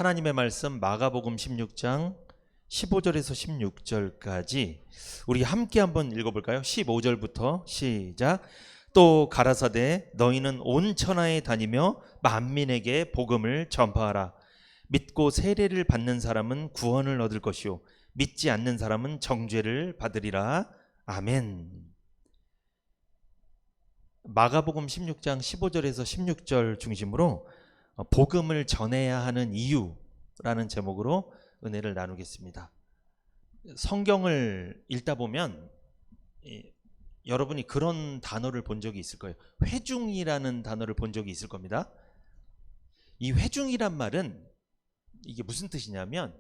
하나님의 말씀 마가복음 16장 15절에서 16절까지 우리 함께 한번 읽어볼까요? 15절부터 시작. 또 가라사대 너희는 온 천하에 다니며 만민에게 복음을 전파하라. 믿고 세례를 받는 사람은 구원을 얻을 것이요 믿지 않는 사람은 정죄를 받으리라. 아멘. 마가복음 16장 15절에서 16절 중심으로 복음을 전해야 하는 이유라는 제목으로 은혜를 나누겠습니다. 성경을 읽다 보면 여러분이 그런 단어를 본 적이 있을 거예요. 회중이라는 단어를 본 적이 있을 겁니다. 이 회중이란 말은 이게 무슨 뜻이냐면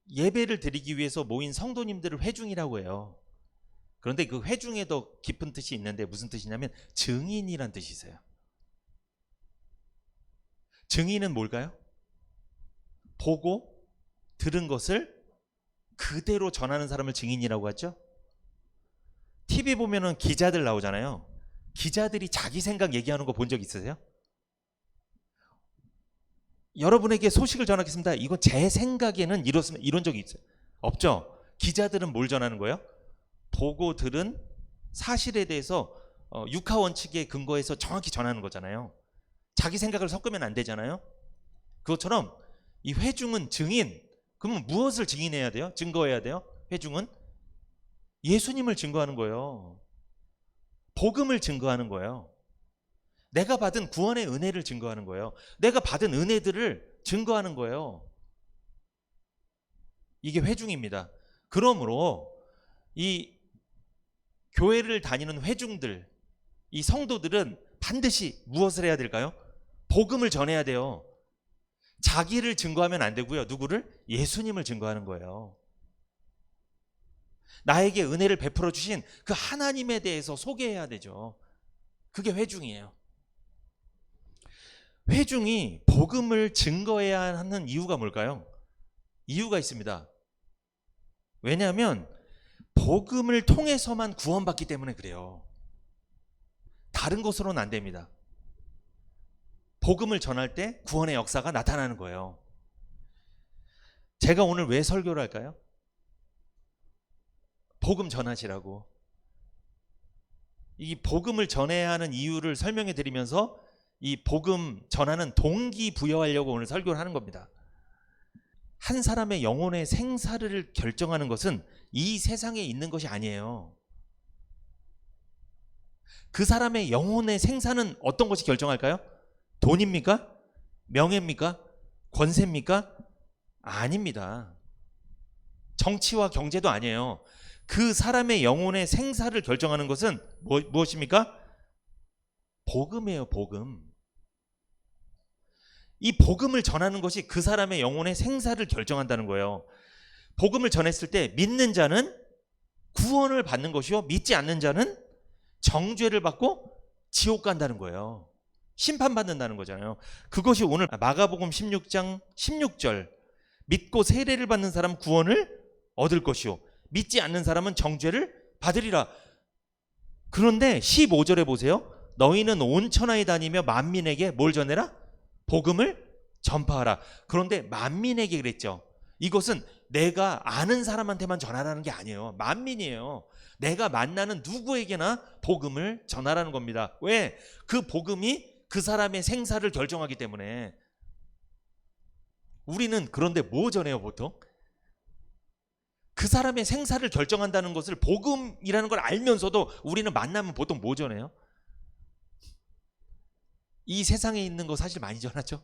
예배를 드리기 위해서 모인 성도님들을 회중이라고 해요. 그런데 그 회중에 더 깊은 뜻이 있는데 무슨 뜻이냐면 증인이란 뜻이 있어요. 증인은 뭘까요? 보고 들은 것을 그대로 전하는 사람을 증인이라고 하죠. TV 보면은 기자들 나오잖아요. 기자들이 자기 생각 얘기하는 거 본 적 있으세요? 여러분에게 소식을 전하겠습니다. 이건 제 생각에는 이렇습니다. 이런 적이 있어요? 없죠. 기자들은 뭘 전하는 거예요? 보고 들은 사실에 대해서 육하 원칙에 근거해서 정확히 전하는 거잖아요. 자기 생각을 섞으면 안 되잖아요. 그것처럼 이 회중은 증인. 그러면 무엇을 증인해야 돼요? 증거해야 돼요? 회중은 예수님을 증거하는 거예요. 복음을 증거하는 거예요. 내가 받은 구원의 은혜를 증거하는 거예요. 내가 받은 은혜들을 증거하는 거예요. 이게 회중입니다. 그러므로 이 교회를 다니는 회중들, 이 성도들은 반드시 무엇을 해야 될까요? 복음을 전해야 돼요. 자기를 증거하면 안 되고요. 누구를? 예수님을 증거하는 거예요. 나에게 은혜를 베풀어 주신 그 하나님에 대해서 소개해야 되죠. 그게 회중이에요. 회중이 복음을 증거해야 하는 이유가 뭘까요? 이유가 있습니다. 왜냐하면 복음을 통해서만 구원받기 때문에 그래요. 다른 것으로는 안 됩니다. 복음을 전할 때 구원의 역사가 나타나는 거예요. 제가 오늘 왜 설교를 할까요? 복음 전하시라고. 이 복음을 전해야 하는 이유를 설명해 드리면서 이 복음 전하는 동기 부여하려고 오늘 설교를 하는 겁니다. 한 사람의 영혼의 생사를 결정하는 것은 이 세상에 있는 것이 아니에요. 그 사람의 영혼의 생사는 어떤 것이 결정할까요? 돈입니까? 명예입니까? 권세입니까? 아닙니다. 정치와 경제도 아니에요. 그 사람의 영혼의 생사를 결정하는 것은 무엇입니까? 복음이에요. 복음. 이 복음을 전하는 것이 그 사람의 영혼의 생사를 결정한다는 거예요. 복음을 전했을 때 믿는 자는 구원을 받는 것이요 믿지 않는 자는 정죄를 받고 지옥 간다는 거예요. 심판받는다는 거잖아요. 그것이 오늘 마가복음 16장 16절 믿고 세례를 받는 사람은 구원을 얻을 것이요 믿지 않는 사람은 정죄를 받으리라. 그런데 15절에 보세요. 너희는 온 천하에 다니며 만민에게 뭘 전해라? 복음을 전파하라. 그런데 만민에게 그랬죠. 이것은 내가 아는 사람한테만 전하라는 게 아니에요. 만민이에요. 내가 만나는 누구에게나 복음을 전하라는 겁니다. 왜? 그 복음이 그 사람의 생사를 결정하기 때문에. 우리는 그런데 뭐 전해요 보통? 그 사람의 생사를 결정한다는 것을 복음이라는 걸 알면서도 우리는 만나면 보통 뭐 전해요? 이 세상에 있는 거 사실 많이 전하죠.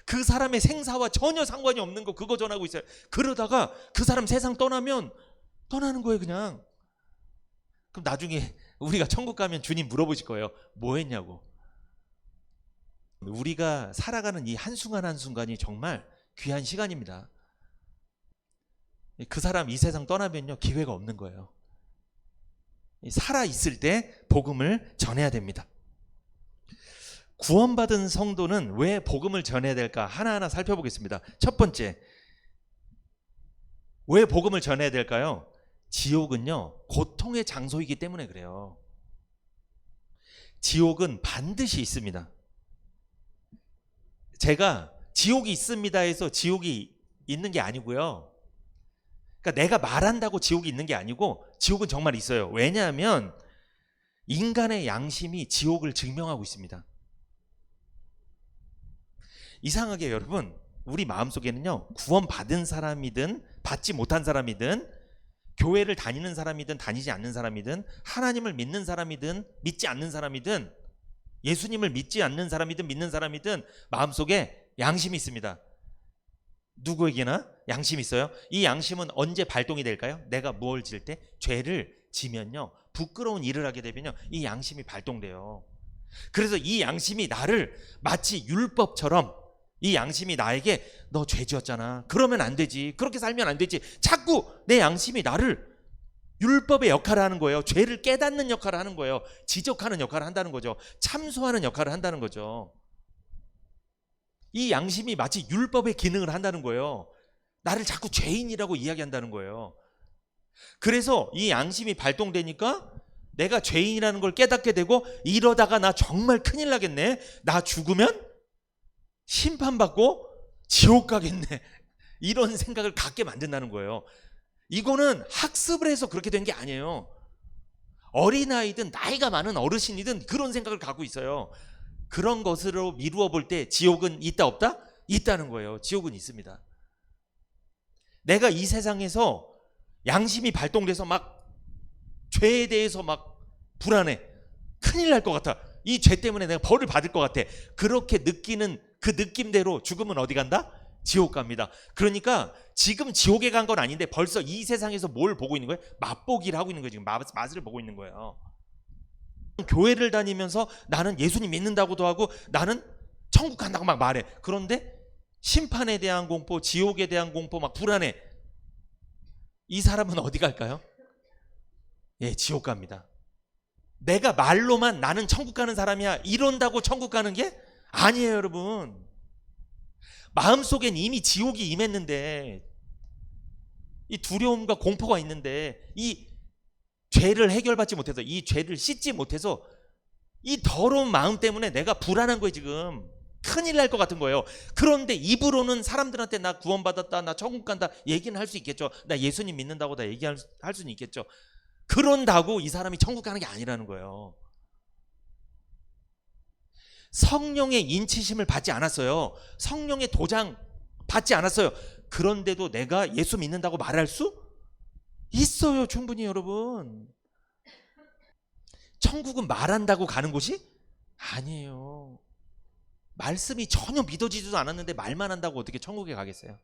그 사람의 생사와 전혀 상관이 없는 거 그거 전하고 있어요. 그러다가 그 사람 세상 떠나면 떠나는 거예요 그냥. 그럼 나중에 우리가 천국 가면 주님 물어보실 거예요. 뭐 했냐고. 우리가 살아가는 이 한순간 한순간이 정말 귀한 시간입니다. 그 사람 이 세상 떠나면요 기회가 없는 거예요. 살아있을 때 복음을 전해야 됩니다. 구원받은 성도는 왜 복음을 전해야 될까? 하나하나 살펴보겠습니다. 첫 번째, 왜 복음을 전해야 될까요? 지옥은요 고통의 장소이기 때문에 그래요. 지옥은 반드시 있습니다. 제가 지옥이 있습니다 해서 지옥이 있는 게 아니고요. 그러니까 내가 말한다고 지옥이 있는 게 아니고 지옥은 정말 있어요. 왜냐하면 인간의 양심이 지옥을 증명하고 있습니다. 이상하게 여러분, 우리 마음속에는요, 구원받은 사람이든 받지 못한 사람이든 교회를 다니는 사람이든 다니지 않는 사람이든 하나님을 믿는 사람이든 믿지 않는 사람이든 예수님을 믿지 않는 사람이든 믿는 사람이든 마음속에 양심이 있습니다. 누구에게나 양심이 있어요. 이 양심은 언제 발동이 될까요? 내가 무엇을 지을 때? 죄를 지면요, 부끄러운 일을 하게 되면요, 이 양심이 발동돼요. 그래서 이 양심이 나를 마치 율법처럼, 이 양심이 나에게 너 죄 지었잖아, 그러면 안 되지, 그렇게 살면 안 되지, 자꾸 내 양심이 나를 율법의 역할을 하는 거예요. 죄를 깨닫는 역할을 하는 거예요. 지적하는 역할을 한다는 거죠. 참소하는 역할을 한다는 거죠. 이 양심이 마치 율법의 기능을 한다는 거예요. 나를 자꾸 죄인이라고 이야기한다는 거예요. 그래서 이 양심이 발동되니까 내가 죄인이라는 걸 깨닫게 되고, 이러다가 나 정말 큰일 나겠네, 나 죽으면 심판받고 지옥 가겠네, 이런 생각을 갖게 만든다는 거예요. 이거는 학습을 해서 그렇게 된 게 아니에요. 어린아이든 나이가 많은 어르신이든 그런 생각을 갖고 있어요. 그런 것으로 미루어 볼 때 지옥은 있다 없다? 있다는 거예요. 지옥은 있습니다. 내가 이 세상에서 양심이 발동돼서 막 죄에 대해서 막 불안해, 큰일 날 것 같아, 이 죄 때문에 내가 벌을 받을 것 같아, 그렇게 느끼는 그 느낌대로 죽으면 어디 간다? 지옥 갑니다. 그러니까 지금 지옥에 간 건 아닌데 벌써 이 세상에서 뭘 보고 있는 거예요? 맛보기를 하고 있는 거예요. 지금 맛을 보고 있는 거예요. 교회를 다니면서 나는 예수님 믿는다고도 하고 나는 천국 간다고 막 말해. 그런데 심판에 대한 공포, 지옥에 대한 공포, 막 불안해. 이 사람은 어디 갈까요? 예, 지옥 갑니다. 내가 말로만 나는 천국 가는 사람이야 이런다고 천국 가는 게 아니에요, 여러분. 마음속엔 이미 지옥이 임했는데, 이 두려움과 공포가 있는데, 이 죄를 해결받지 못해서, 이 죄를 씻지 못해서 이 더러운 마음 때문에 내가 불안한 거예요. 지금 큰일 날 것 같은 거예요. 그런데 입으로는 사람들한테 나 구원받았다, 나 천국 간다 얘기는 할 수 있겠죠. 나 예수님 믿는다고 다 얘기할 수는 있겠죠. 그런다고 이 사람이 천국 가는 게 아니라는 거예요. 성령의 인치심을 받지 않았어요. 성령의 도장 받지 않았어요. 그런데도 내가 예수 믿는다고 말할 수 있어요. 충분히. 여러분, 천국은 말한다고 가는 곳이 아니에요. 말씀이 전혀 믿어지지도 않았는데 말만 한다고 어떻게 천국에 가겠어요?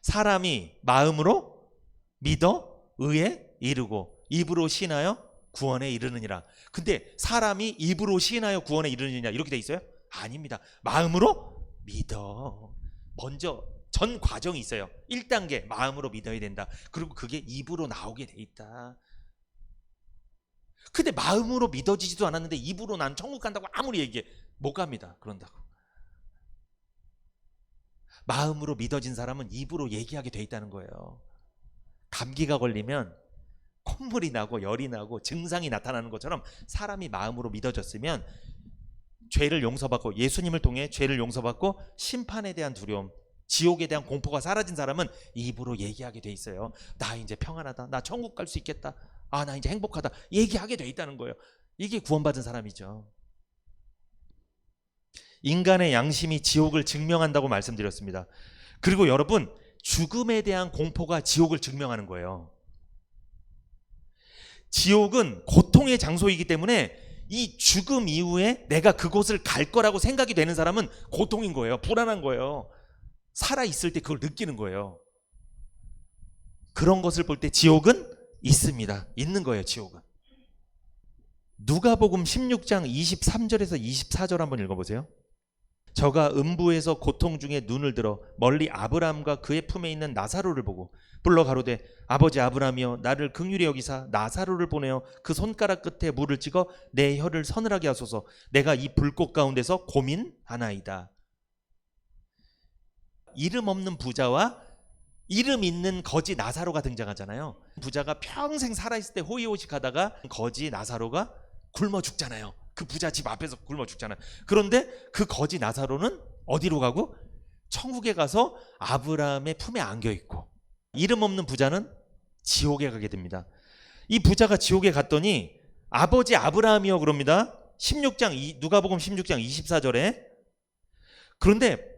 사람이 마음으로 믿어 의에 이르고 입으로 신하여 구원에 이르느니라. 근데 사람이 입으로 시인하여 구원에 이르느냐 이렇게 돼 있어요? 아닙니다. 마음으로 믿어. 먼저 전 과정이 있어요. 1단계 마음으로 믿어야 된다. 그리고 그게 입으로 나오게 돼 있다. 근데 마음으로 믿어지지도 않았는데 입으로 난 천국 간다고 아무리 얘기해 못 갑니다. 그런다고. 마음으로 믿어진 사람은 입으로 얘기하게 돼 있다는 거예요. 감기가 걸리면 콧물이 나고 열이 나고 증상이 나타나는 것처럼 사람이 마음으로 믿어졌으면 죄를 용서받고, 예수님을 통해 죄를 용서받고 심판에 대한 두려움, 지옥에 대한 공포가 사라진 사람은 입으로 얘기하게 돼 있어요. 나 이제 평안하다, 나 천국 갈 수 있겠다, 아 나 이제 행복하다 얘기하게 돼 있다는 거예요. 이게 구원받은 사람이죠. 인간의 양심이 지옥을 증명한다고 말씀드렸습니다. 그리고 여러분, 죽음에 대한 공포가 지옥을 증명하는 거예요. 지옥은 고통의 장소이기 때문에 이 죽음 이후에 내가 그곳을 갈 거라고 생각이 되는 사람은 고통인 거예요. 불안한 거예요. 살아있을 때 그걸 느끼는 거예요. 그런 것을 볼 때 지옥은 있습니다. 있는 거예요. 지옥은. 누가복음 16장 23절에서 24절 한번 읽어보세요. 저가 음부에서 고통 중에 눈을 들어 멀리 아브라함과 그의 품에 있는 나사로를 보고 불러 가로되 아버지 아브라함이여 나를 긍휼히 여기사 나사로를 보내어 그 손가락 끝에 물을 찍어 내 혀를 서늘하게 하소서. 내가 이 불꽃 가운데서 고민하나이다. 이름 없는 부자와 이름 있는 거지 나사로가 등장하잖아요. 부자가 평생 살아있을 때 호의호식하다가 거지 나사로가 굶어 죽잖아요. 그 부자 집 앞에서 굶어 죽잖아요. 그런데 그 거지 나사로는 어디로 가고? 천국에 가서 아브라함의 품에 안겨 있고, 이름 없는 부자는 지옥에 가게 됩니다. 이 부자가 지옥에 갔더니 아버지 아브라함이요 그럽니다. 16장 누가복음 16장 24절에. 그런데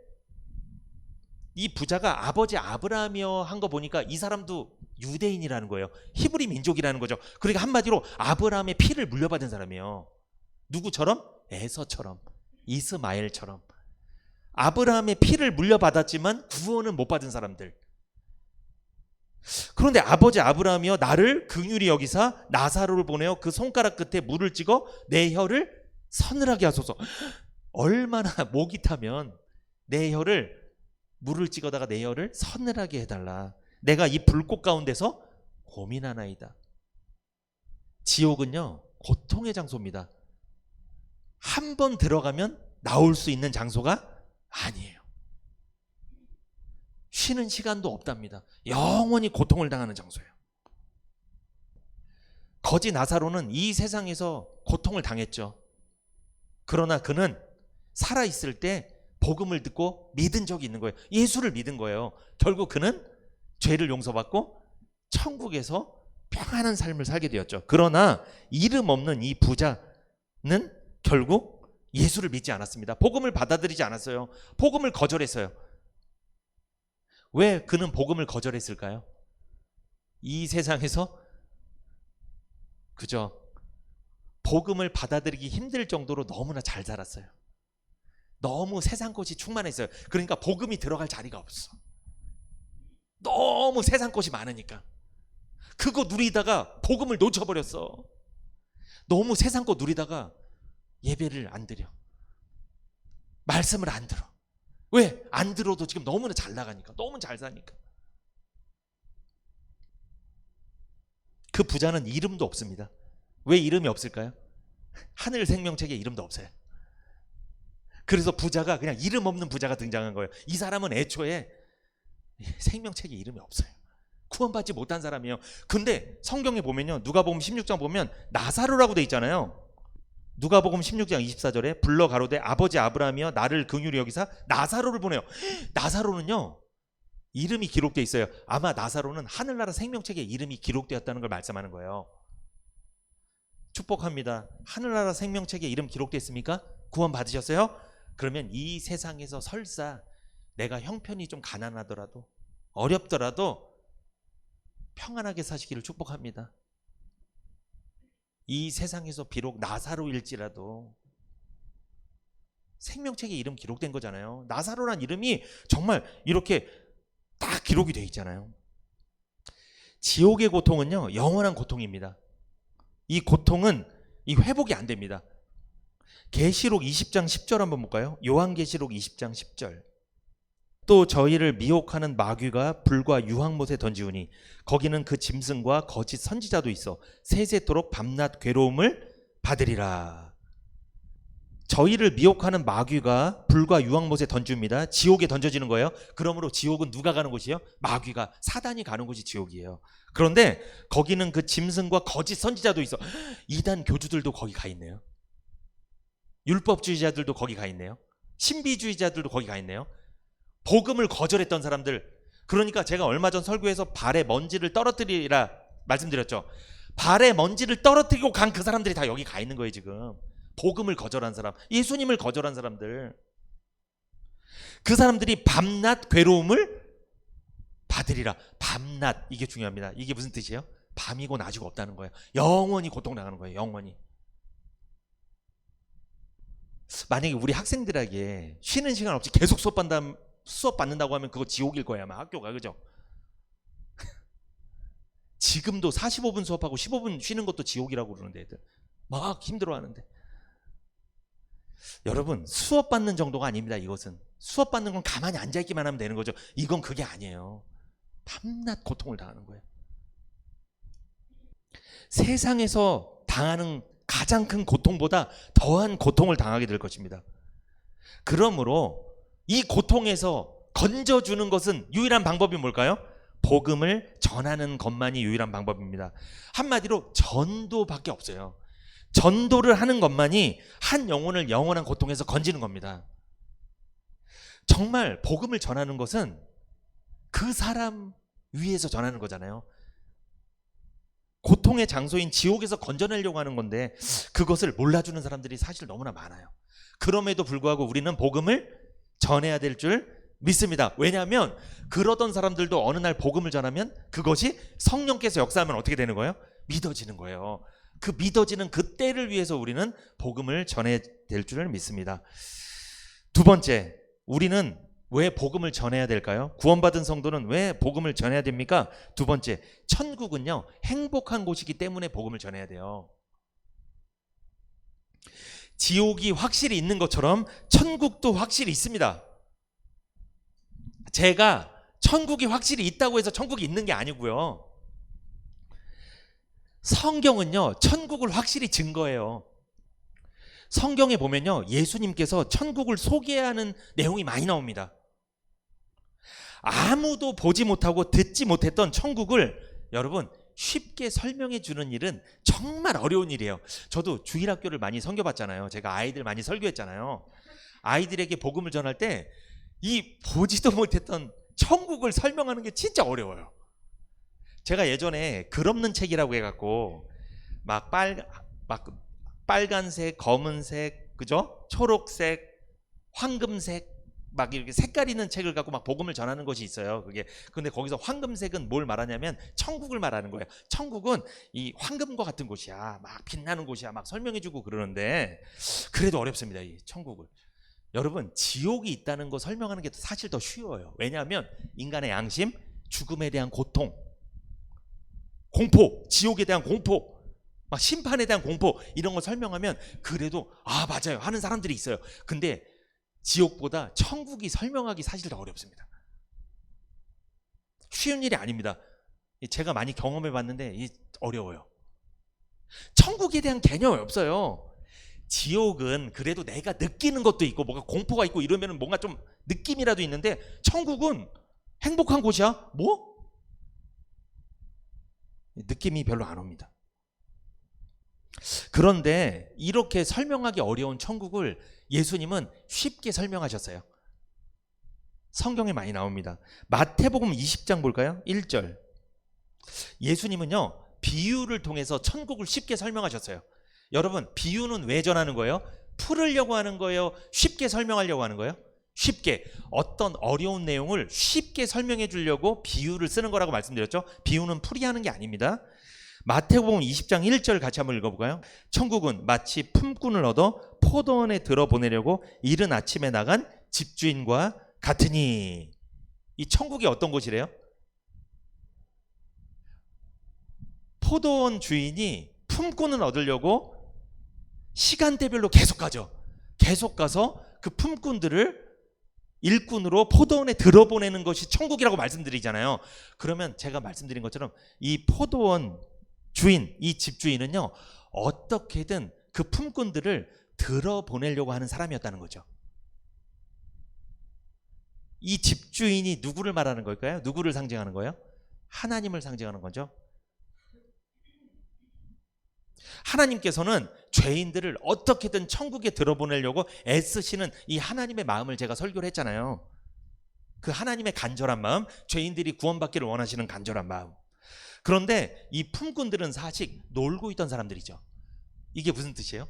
이 부자가 아버지 아브라함이요 한 거 보니까 이 사람도 유대인이라는 거예요. 히브리 민족이라는 거죠. 그러니까 한마디로 아브라함의 피를 물려받은 사람이에요. 누구처럼? 에서처럼, 이스마엘처럼. 아브라함의 피를 물려받았지만 구원은 못 받은 사람들. 그런데 아버지 아브라함이여 나를 긍휼히 여기사 나사로를 보내어 그 손가락 끝에 물을 찍어 내 혀를 서늘하게 하소서. 얼마나 목이 타면 내 혀를 물을 찍어다가 내 혀를 서늘하게 해달라. 내가 이 불꽃 가운데서 고민하나이다. 지옥은요 고통의 장소입니다. 한 번 들어가면 나올 수 있는 장소가 아니에요. 쉬는 시간도 없답니다. 영원히 고통을 당하는 장소예요. 거지 나사로는 이 세상에서 고통을 당했죠. 그러나 그는 살아있을 때 복음을 듣고 믿은 적이 있는 거예요. 예수를 믿은 거예요. 결국 그는 죄를 용서받고 천국에서 평안한 삶을 살게 되었죠. 그러나 이름 없는 이 부자는 결국 예수를 믿지 않았습니다. 복음을 받아들이지 않았어요. 복음을 거절했어요. 왜 그는 복음을 거절했을까요? 이 세상에서 그저 복음을 받아들이기 힘들 정도로 너무나 잘 살았어요. 너무 세상 것이 충만했어요. 그러니까 복음이 들어갈 자리가 없어. 너무 세상 것이 많으니까. 그거 누리다가 복음을 놓쳐버렸어. 너무 세상 것 누리다가 예배를 안 드려. 말씀을 안 들어. 왜? 안 들어도 지금 너무나 잘 나가니까. 너무 잘 사니까. 그 부자는 이름도 없습니다. 왜 이름이 없을까요? 하늘 생명책에 이름도 없어요. 그래서 부자가 그냥 이름 없는 부자가 등장한 거예요. 이 사람은 애초에 생명책에 이름이 없어요. 구원받지 못한 사람이에요. 근데 성경에 보면요, 누가복음 16장 보면 나사로라고 돼 있잖아요. 누가복음 16장 24절에 불러 가로되 아버지 아브라함이여 나를 긍휼히 여기사 나사로를 보내요. 나사로는요 이름이 기록되어 있어요. 아마 나사로는 하늘나라 생명책에 이름이 기록되었다는 걸 말씀하는 거예요. 축복합니다. 하늘나라 생명책에 이름 기록됐습니까? 구원 받으셨어요? 그러면 이 세상에서 설사 내가 형편이 좀 가난하더라도 어렵더라도 평안하게 사시기를 축복합니다. 이 세상에서 비록 나사로일지라도 생명책에 이름 기록된 거잖아요. 나사로란 이름이 정말 이렇게 딱 기록이 돼 있잖아요. 지옥의 고통은요 영원한 고통입니다. 이 고통은 이 회복이 안 됩니다. 계시록 20장 10절 한번 볼까요? 요한계시록 20장 10절. 또 저희를 미혹하는 마귀가 불과 유황못에 던지우니 거기는 그 짐승과 거짓 선지자도 있어 세세토록 밤낮 괴로움을 받으리라. 저희를 미혹하는 마귀가 불과 유황못에 던집니다. 지옥에 던져지는 거예요. 그러므로 지옥은 누가 가는 곳이에요? 마귀가, 사단이 가는 곳이 지옥이에요. 그런데 거기는 그 짐승과 거짓 선지자도 있어. 이단 교주들도 거기 가 있네요. 율법주의자들도 거기 가 있네요. 신비주의자들도 거기 가 있네요. 복음을 거절했던 사람들. 그러니까 제가 얼마 전 설교에서 발에 먼지를 떨어뜨리라 말씀드렸죠. 발에 먼지를 떨어뜨리고 간 그 사람들이 다 여기 가 있는 거예요. 지금 복음을 거절한 사람, 예수님을 거절한 사람들, 그 사람들이 밤낮 괴로움을 받으리라. 밤낮, 이게 중요합니다. 이게 무슨 뜻이에요? 밤이고 낮이고 없다는 거예요. 영원히 고통당하는 거예요. 영원히. 만약에 우리 학생들에게 쉬는 시간 없이 계속 수업 받는다고 하면 그거 지옥일 거야 아마 학교가. 그죠? 지금도 45분 수업하고 15분 쉬는 것도 지옥이라고 그러는데 애들 막 힘들어하는데. 여러분, 수업 받는 정도가 아닙니다. 이것은 수업 받는 건 가만히 앉아있기만 하면 되는 거죠. 이건 그게 아니에요. 밤낮 고통을 당하는 거예요. 세상에서 당하는 가장 큰 고통보다 더한 고통을 당하게 될 것입니다. 그러므로 이 고통에서 건져주는 것은 유일한 방법이 뭘까요? 복음을 전하는 것만이 유일한 방법입니다. 한마디로 전도밖에 없어요. 전도를 하는 것만이 한 영혼을 영원한 고통에서 건지는 겁니다. 정말 복음을 전하는 것은 그 사람 위에서 전하는 거잖아요. 고통의 장소인 지옥에서 건져내려고 하는 건데 그것을 몰라주는 사람들이 사실 너무나 많아요. 그럼에도 불구하고 우리는 복음을 전해야 될 줄 믿습니다. 왜냐하면 그러던 사람들도 어느 날 복음을 전하면 그것이 성령께서 역사하면 어떻게 되는 거예요? 믿어지는 거예요. 그 믿어지는 그 때를 위해서 우리는 복음을 전해야 될 줄을 믿습니다. 두 번째, 우리는 왜 복음을 전해야 될까요? 구원받은 성도는 왜 복음을 전해야 됩니까? 두 번째, 천국은요 행복한 곳이기 때문에 복음을 전해야 돼요. 지옥이 확실히 있는 것처럼 천국도 확실히 있습니다. 제가 천국이 확실히 있다고 해서 천국이 있는 게 아니고요. 성경은요 천국을 확실히 증거해요. 성경에 보면요 예수님께서 천국을 소개하는 내용이 많이 나옵니다. 아무도 보지 못하고 듣지 못했던 천국을 여러분 쉽게 설명해 주는 일은 정말 어려운 일이에요. 저도 주일학교를 많이 선교봤잖아요. 제가 아이들 많이 설교했잖아요. 아이들에게 복음을 전할 때 이 보지도 못했던 천국을 설명하는 게 진짜 어려워요. 제가 예전에 글 없는 책이라고 해갖고 막 빨간색, 검은색, 그죠? 초록색, 황금색 막 이렇게 색깔 있는 책을 갖고 막 복음을 전하는 것이 있어요. 근데 거기서 황금색은 뭘 말하냐면 천국을 말하는 거예요. 천국은 이 황금과 같은 곳이야. 막 빛나는 곳이야. 막 설명해주고 그러는데 그래도 어렵습니다. 이 천국을. 여러분 지옥이 있다는 거 설명하는 게 사실 더 쉬워요. 왜냐하면 인간의 양심, 죽음에 대한 고통, 공포, 지옥에 대한 공포, 막 심판에 대한 공포 이런 거 설명하면 그래도 아 맞아요 하는 사람들이 있어요. 근데 지옥보다 천국이 설명하기 사실 더 어렵습니다. 쉬운 일이 아닙니다. 제가 많이 경험해 봤는데 어려워요. 천국에 대한 개념이 없어요. 지옥은 그래도 내가 느끼는 것도 있고 뭔가 공포가 있고 이러면 뭔가 좀 느낌이라도 있는데 천국은 행복한 곳이야? 뭐? 느낌이 별로 안 옵니다. 그런데 이렇게 설명하기 어려운 천국을 예수님은 쉽게 설명하셨어요. 성경에 많이 나옵니다. 마태복음 20장 볼까요? 1절. 예수님은요 비유를 통해서 천국을 쉽게 설명하셨어요. 여러분 비유는 왜 전하는 거예요? 풀으려고 하는 거예요? 쉽게 설명하려고 하는 거예요? 쉽게. 어떤 어려운 내용을 쉽게 설명해 주려고 비유를 쓰는 거라고 말씀드렸죠. 비유는 풀이하는 게 아닙니다. 마태복음 20장 1절 같이 한번 읽어볼까요? 천국은 마치 품꾼을 얻어 포도원에 들어보내려고 이른 아침에 나간 집주인과 같으니. 이 천국이 어떤 곳이래요? 포도원 주인이 품꾼을 얻으려고 시간대별로 계속 가죠. 계속 가서 그 품꾼들을 일꾼으로 포도원에 들어보내는 것이 천국이라고 말씀드리잖아요. 그러면 제가 말씀드린 것처럼 이 포도원 주인, 이 집주인은요 어떻게든 그 품꾼들을 들어보내려고 하는 사람이었다는 거죠. 이 집주인이 누구를 말하는 걸까요? 누구를 상징하는 거예요? 하나님을 상징하는 거죠. 하나님께서는 죄인들을 어떻게든 천국에 들어보내려고 애쓰시는 이 하나님의 마음을 제가 설교를 했잖아요. 그 하나님의 간절한 마음, 죄인들이 구원받기를 원하시는 간절한 마음. 그런데 이 품꾼들은 사실 놀고 있던 사람들이죠. 이게 무슨 뜻이에요?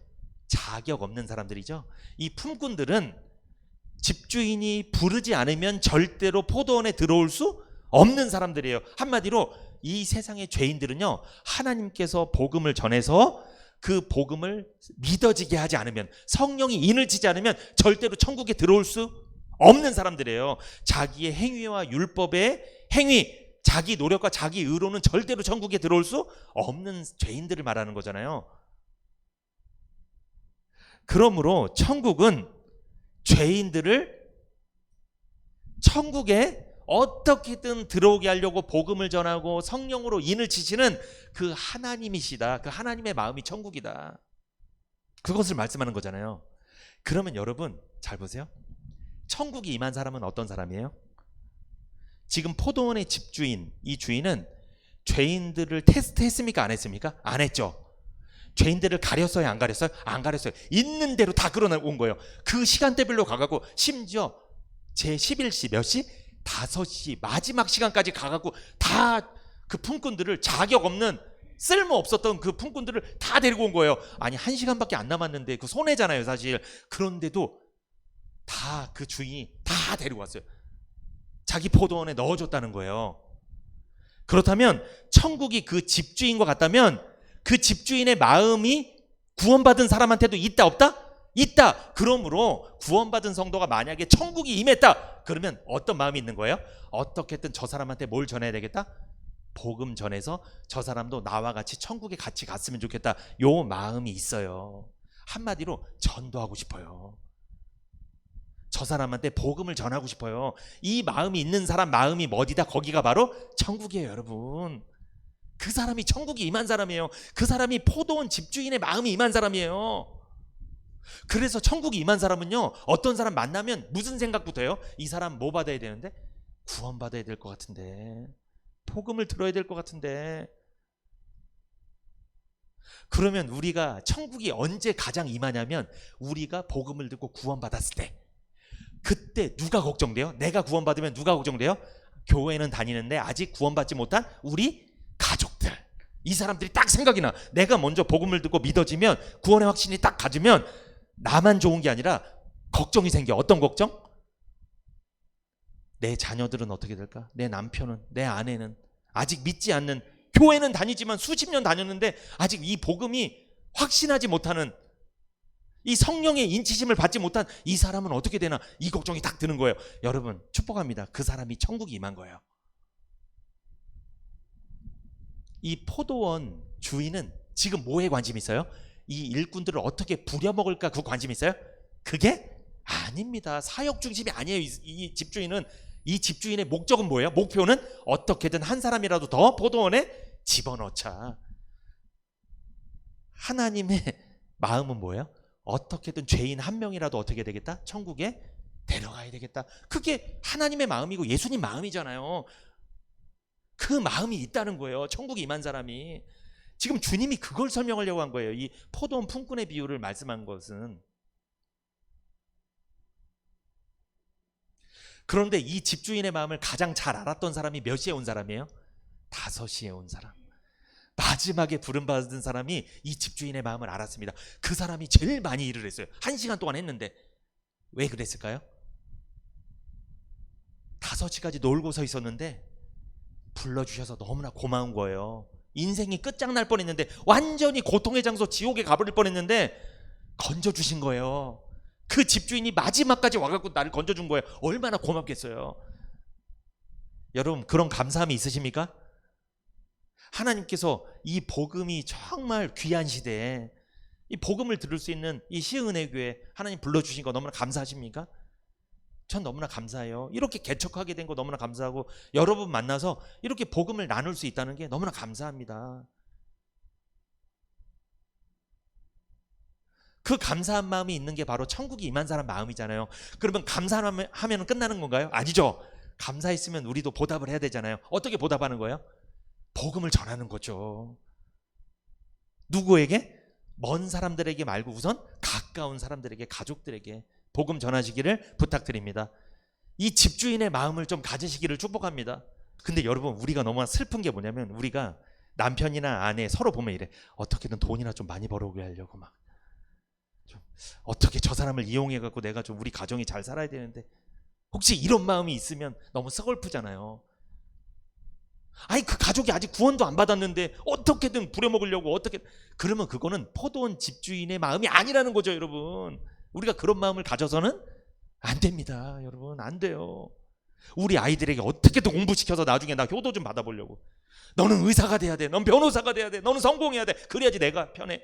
자격 없는 사람들이죠. 이 품꾼들은 집주인이 부르지 않으면 절대로 포도원에 들어올 수 없는 사람들이에요. 한마디로 이 세상의 죄인들은요 하나님께서 복음을 전해서 그 복음을 믿어지게 하지 않으면, 성령이 인을 치지 않으면 절대로 천국에 들어올 수 없는 사람들이에요. 자기의 행위와 율법의 행위, 자기 노력과 자기 의로는 절대로 천국에 들어올 수 없는 죄인들을 말하는 거잖아요. 그러므로 천국은 죄인들을 천국에 어떻게든 들어오게 하려고 복음을 전하고 성령으로 인을 치시는 그 하나님이시다. 그 하나님의 마음이 천국이다. 그것을 말씀하는 거잖아요. 그러면 여러분 잘 보세요. 천국이 임한 사람은 어떤 사람이에요? 지금 포도원의 집주인, 이 주인은 죄인들을 테스트했습니까? 안 했습니까? 안 했죠. 죄인들을 가렸어요? 안 가렸어요? 안 가렸어요. 있는 대로 다 끌어온 거예요. 그 시간대별로 가갖고 심지어 제11시 몇 시? 5시 마지막 시간까지 가갖고 다 그 품꾼들을, 자격 없는 쓸모없었던 그 품꾼들을 다 데리고 온 거예요. 아니 1시간밖에 안 남았는데 그 손해잖아요 사실. 그런데도 다 그 주인이 다 데리고 왔어요. 자기 포도원에 넣어줬다는 거예요. 그렇다면 천국이 그 집주인과 같다면 그 집주인의 마음이 구원받은 사람한테도 있다 없다? 있다. 그러므로 구원받은 성도가 만약에 천국이 임했다 그러면 어떤 마음이 있는 거예요? 어떻게든 저 사람한테 뭘 전해야 되겠다? 복음 전해서 저 사람도 나와 같이 천국에 같이 갔으면 좋겠다. 요 마음이 있어요. 한마디로 전도하고 싶어요. 저 사람한테 복음을 전하고 싶어요. 이 마음이 있는 사람 마음이 어디다? 거기가 바로 천국이에요 여러분. 그 사람이 천국이 임한 사람이에요. 그 사람이 포도원 집주인의 마음이 임한 사람이에요. 그래서 천국이 임한 사람은요, 어떤 사람 만나면 무슨 생각부터 해요? 이 사람 뭐 받아야 되는데? 구원 받아야 될 것 같은데, 복음을 들어야 될 것 같은데. 그러면 우리가 천국이 언제 가장 임하냐면 우리가 복음을 듣고 구원 받았을 때. 그때 누가 걱정돼요? 내가 구원 받으면 누가 걱정돼요? 교회는 다니는데 아직 구원받지 못한 우리 가족들. 이 사람들이 딱 생각이 나. 내가 먼저 복음을 듣고 믿어지면, 구원의 확신이 딱 가지면 나만 좋은 게 아니라 걱정이 생겨. 어떤 걱정? 내 자녀들은 어떻게 될까? 내 남편은, 내 아내는, 아직 믿지 않는, 교회는 다니지만 수십 년 다녔는데 아직 이 복음이 확신하지 못하는, 이 성령의 인치심을 받지 못한 이 사람은 어떻게 되나, 이 걱정이 딱 드는 거예요. 여러분 축복합니다. 그 사람이 천국이 임한 거예요. 이 포도원 주인은 지금 뭐에 관심이 있어요? 이 일꾼들을 어떻게 부려먹을까 그 관심이 있어요? 그게 아닙니다. 사역 중심이 아니에요. 이 집주인은. 이 집주인의 목적은 뭐예요? 목표는 어떻게든 한 사람이라도 더 포도원에 집어넣자. 하나님의 마음은 뭐예요? 어떻게든 죄인 한 명이라도 어떻게 되겠다? 천국에 데려가야 되겠다. 그게 하나님의 마음이고 예수님 마음이잖아요. 그 마음이 있다는 거예요. 천국에 임한 사람이. 지금 주님이 그걸 설명하려고 한 거예요. 이 포도원 품꾼의 비유를 말씀한 것은. 그런데 이 집주인의 마음을 가장 잘 알았던 사람이 몇 시에 온 사람이에요? 5시에 온 사람. 마지막에 부름받은 사람이 이 집주인의 마음을 알았습니다. 그 사람이 제일 많이 일을 했어요. 1시간 동안 했는데. 왜 그랬을까요? 5시까지 놀고 서 있었는데 불러주셔서 너무나 고마운 거예요. 인생이 끝장날 뻔했는데, 완전히 고통의 장소 지옥에 가버릴 뻔했는데 건져주신 거예요. 그 집주인이 마지막까지 와갖고 나를 건져준 거예요. 얼마나 고맙겠어요. 여러분 그런 감사함이 있으십니까? 하나님께서 이 복음이 정말 귀한 시대에 이 복음을 들을 수 있는 이 시은혜교회 하나님 불러주신 거 너무나 감사하십니까? 전 너무나 감사해요. 이렇게 개척하게 된 거 너무나 감사하고, 여러분 만나서 이렇게 복음을 나눌 수 있다는 게 너무나 감사합니다. 그 감사한 마음이 있는 게 바로 천국이 임한 사람 마음이잖아요. 그러면 감사하면 끝나는 건가요? 아니죠. 감사했으면 우리도 보답을 해야 되잖아요. 어떻게 보답하는 거예요? 복음을 전하는 거죠. 누구에게? 먼 사람들에게 말고 우선 가까운 사람들에게, 가족들에게 복음 전하시기를 부탁드립니다. 이 집주인의 마음을 좀 가지시기를 축복합니다. 근데 여러분 우리가 너무 슬픈 게 뭐냐면, 우리가 남편이나 아내 서로 보면 이래. 어떻게든 돈이나 좀 많이 벌어오게 하려고 막 좀 어떻게 저 사람을 이용해 갖고 내가 좀 우리 가정이 잘 살아야 되는데, 혹시 이런 마음이 있으면 너무 서글프잖아요. 아니 그 가족이 아직 구원도 안 받았는데 어떻게든 부려먹으려고, 어떻게, 그러면 그거는 포도원 집주인의 마음이 아니라는 거죠. 여러분 우리가 그런 마음을 가져서는 안 됩니다. 여러분 안 돼요. 우리 아이들에게 어떻게든 공부시켜서 나중에 나 효도 좀 받아보려고, 너는 의사가 돼야 돼, 넌 변호사가 돼야 돼, 너는 성공해야 돼, 그래야지 내가 편해.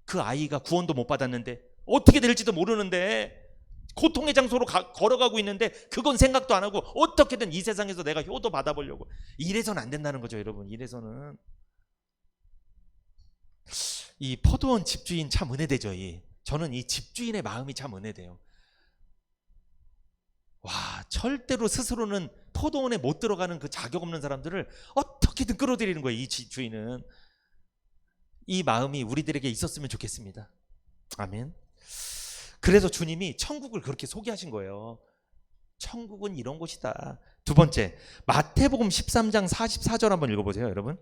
그 아이가 구원도 못 받았는데, 어떻게 될지도 모르는데 고통의 장소로 걸어가고 있는데 그건 생각도 안 하고 어떻게든 이 세상에서 내가 효도 받아보려고. 이래서는 안 된다는 거죠. 여러분 이래서는. 이 포도원 집주인 참 은혜되죠. 저는 이 집주인의 마음이 참 은혜돼요. 와, 절대로 스스로는 포도원에 못 들어가는 그 자격 없는 사람들을 어떻게든 끌어들이는 거예요. 이 주인은. 이 마음이 우리들에게 있었으면 좋겠습니다. 아멘. 그래서 주님이 천국을 그렇게 소개하신 거예요. 천국은 이런 곳이다. 두 번째, 마태복음 13장 44절 한번 읽어보세요, 여러분.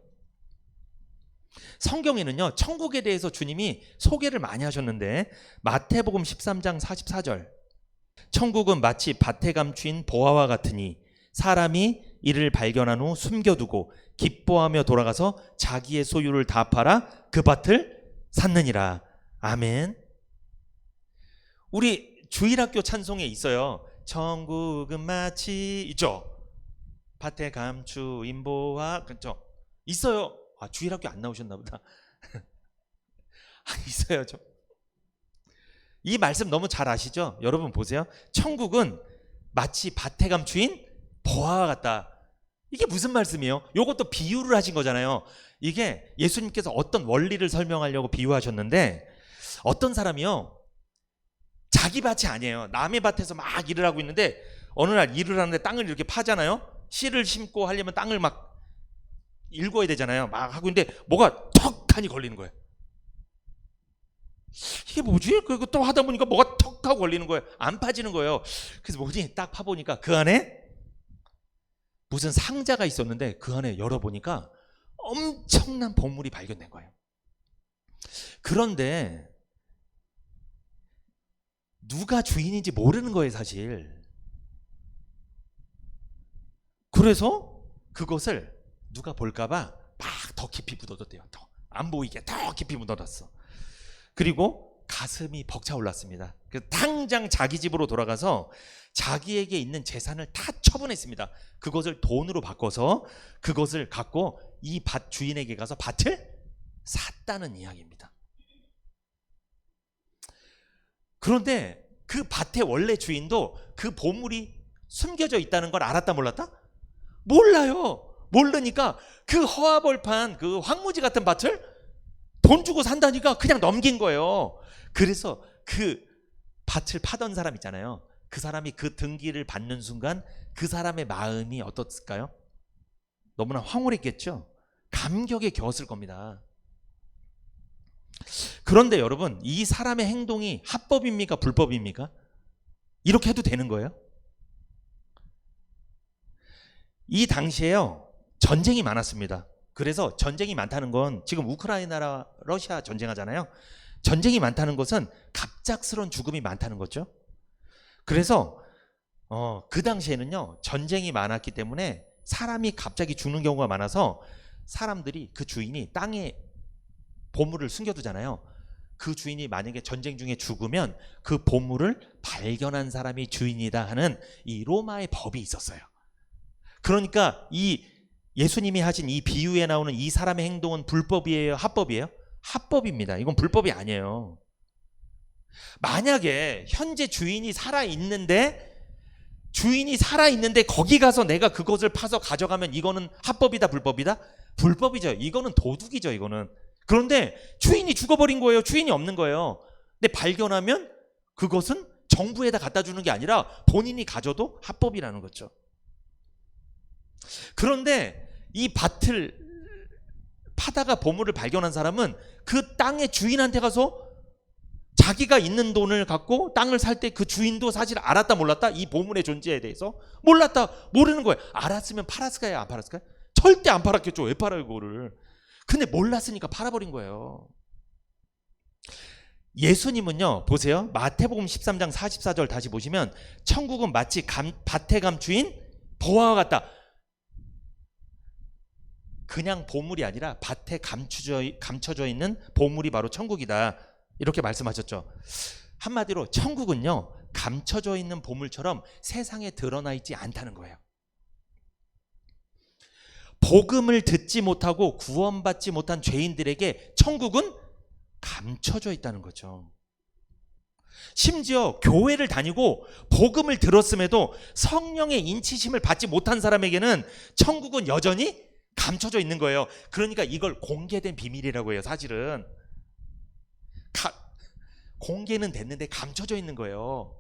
성경에는요, 천국에 대해서 주님이 소개를 많이 하셨는데 마태복음 13장 44절, 천국은 마치 밭에 감추인 보화와 같으니 사람이 이를 발견한 후 숨겨두고 기뻐하며 돌아가서 자기의 소유를 다 팔아 그 밭을 샀느니라. 아멘. 우리 주일학교 찬송에 있어요. 천국은 마치, 있죠? 밭에 감추인 보화, 그렇죠? 있어요. 아, 주일학교 안 나오셨나 보다. 있어요. 이 말씀 너무 잘 아시죠? 여러분 보세요. 천국은 마치 밭에 감추인 보화와 같다. 이게 무슨 말씀이에요? 이것도 비유를 하신 거잖아요. 이게 예수님께서 어떤 원리를 설명하려고 비유하셨는데, 어떤 사람이요, 자기 밭이 아니에요. 남의 밭에서 막 일을 하고 있는데 어느 날 일을 하는데 땅을 이렇게 파잖아요. 씨를 심고 하려면 땅을 막 일궈야 되잖아요. 막 하고 있는데 뭐가 턱하니 걸리는 거예요. 이게 뭐지? 그리고 또 하다 보니까 뭐가 턱 하고 걸리는 거예요. 안 파지는 거예요. 그래서 뭐지? 딱 파보니까 그 안에 무슨 상자가 있었는데 그 안에 열어보니까 엄청난 보물이 발견된 거예요. 그런데 누가 주인인지 모르는 거예요, 사실. 그래서 그것을 누가 볼까봐 막 더 깊이 묻어뒀대요. 더 안 보이게 더 깊이 묻어놨어. 그리고 가슴이 벅차올랐습니다. 그래서 당장 자기 집으로 돌아가서 자기에게 있는 재산을 다 처분했습니다. 그것을 돈으로 바꿔서 그것을 갖고 이 밭 주인에게 가서 밭을 샀다는 이야기입니다. 그런데 그 밭의 원래 주인도 그 보물이 숨겨져 있다는 걸 알았다 몰랐다? 몰라요. 모르니까 그 허아벌판 그 황무지 같은 밭을 돈 주고 산다니까 그냥 넘긴 거예요. 그래서 그 밭을 파던 사람 있잖아요. 그 사람이 그 등기를 받는 순간 그 사람의 마음이 어떻을까요? 너무나 황홀했겠죠. 감격에 겨웠을 겁니다. 그런데 여러분, 이 사람의 행동이 합법입니까? 불법입니까? 이렇게 해도 되는 거예요? 이 당시에요, 전쟁이 많았습니다. 그래서 전쟁이 많다는 건, 지금 우크라이나랑 러시아 전쟁하잖아요. 전쟁이 많다는 것은 갑작스러운 죽음이 많다는 거죠. 그래서 그 당시에는요, 전쟁이 많았기 때문에 사람이 갑자기 죽는 경우가 많아서 사람들이, 그 주인이 땅에 보물을 숨겨두잖아요. 그 주인이 만약에 전쟁 중에 죽으면 그 보물을 발견한 사람이 주인이다 하는 이 로마의 법이 있었어요. 그러니까 이 예수님이 하신 이 비유에 나오는 이 사람의 행동은 불법이에요? 합법이에요? 합법입니다. 이건 불법이 아니에요. 만약에 현재 주인이 살아있는데 거기 가서 내가 그것을 파서 가져가면 이거는 합법이다, 불법이다? 불법이죠. 이거는 도둑이죠, 이거는. 그런데 주인이 죽어버린 거예요. 주인이 없는 거예요. 근데 발견하면 그것은 정부에다 갖다 주는 게 아니라 본인이 가져도 합법이라는 거죠. 그런데 이 밭을 파다가 보물을 발견한 사람은 그 땅의 주인한테 가서 자기가 있는 돈을 갖고 땅을 살 때 그 주인도 사실 알았다 몰랐다? 이 보물의 존재에 대해서 몰랐다, 모르는 거예요. 알았으면 팔았을까요, 안 팔았을까요? 절대 안 팔았겠죠. 왜 팔아요, 이거를? 근데 몰랐으니까 팔아버린 거예요. 예수님은요, 보세요. 마태복음 13장 44절 다시 보시면 천국은 마치 밭에 감추인 보화와 같다. 그냥 보물이 아니라 밭에 감춰져 있는 보물이 바로 천국이다. 이렇게 말씀하셨죠. 한마디로 천국은요, 감춰져 있는 보물처럼 세상에 드러나 있지 않다는 거예요. 복음을 듣지 못하고 구원받지 못한 죄인들에게 천국은 감춰져 있다는 거죠. 심지어 교회를 다니고 복음을 들었음에도 성령의 인치심을 받지 못한 사람에게는 천국은 여전히 감춰져 있는 거예요. 그러니까 이걸 공개된 비밀이라고 해요. 사실은 공개는 됐는데 감춰져 있는 거예요.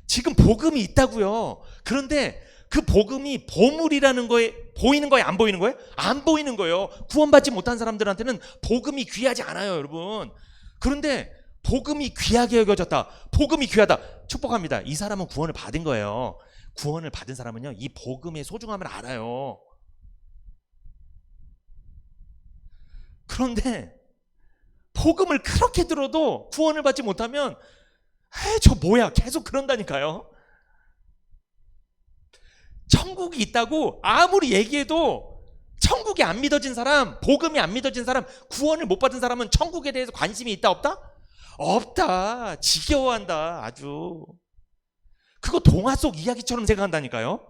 지금 복음이 있다고요. 그런데 그 복음이 보물이라는 거에 보이는 거예요, 안 보이는 거예요? 안 보이는 거예요. 구원받지 못한 사람들한테는 복음이 귀하지 않아요, 여러분. 그런데 복음이 귀하게 여겨졌다. 복음이 귀하다. 축복합니다. 이 사람은 구원을 받은 거예요. 구원을 받은 사람은요, 이 복음의 소중함을 알아요. 그런데 복음을 그렇게 들어도 구원을 받지 못하면 저 뭐야 계속 그런다니까요. 천국이 있다고 아무리 얘기해도 천국이 안 믿어진 사람, 복음이 안 믿어진 사람, 구원을 못 받은 사람은 천국에 대해서 관심이 있다 없다? 없다. 지겨워한다. 아주. 그거 동화 속 이야기처럼 생각한다니까요.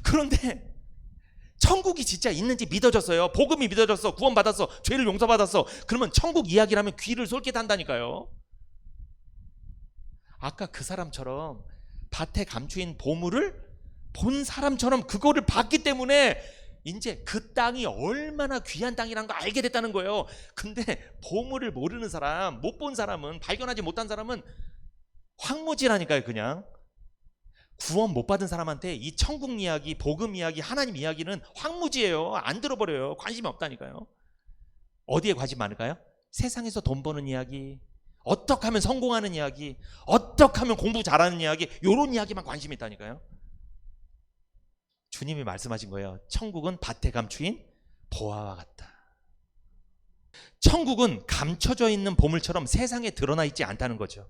그런데 천국이 진짜 있는지 믿어졌어요. 복음이 믿어졌어. 구원받았어. 죄를 용서받았어. 그러면 천국 이야기라면 귀를 솔깃 한다니까요. 아까 그 사람처럼 밭에 감추인 보물을 본 사람처럼 그거를 봤기 때문에 이제 그 땅이 얼마나 귀한 땅이라는 걸 알게 됐다는 거예요. 근데 보물을 모르는 사람, 못 본 사람은, 발견하지 못한 사람은 황무지라니까요. 그냥 구원 못 받은 사람한테 이 천국 이야기, 복음 이야기, 하나님 이야기는 황무지예요. 안 들어버려요. 관심이 없다니까요. 어디에 관심 많을까요? 세상에서 돈 버는 이야기, 어떻게 하면 성공하는 이야기, 어떻게 하면 공부 잘하는 이야기, 이런 이야기만 관심이 있다니까요. 주님이 말씀하신 거예요. 천국은 밭에 감추인 보화와 같다. 천국은 감춰져 있는 보물처럼 세상에 드러나 있지 않다는 거죠.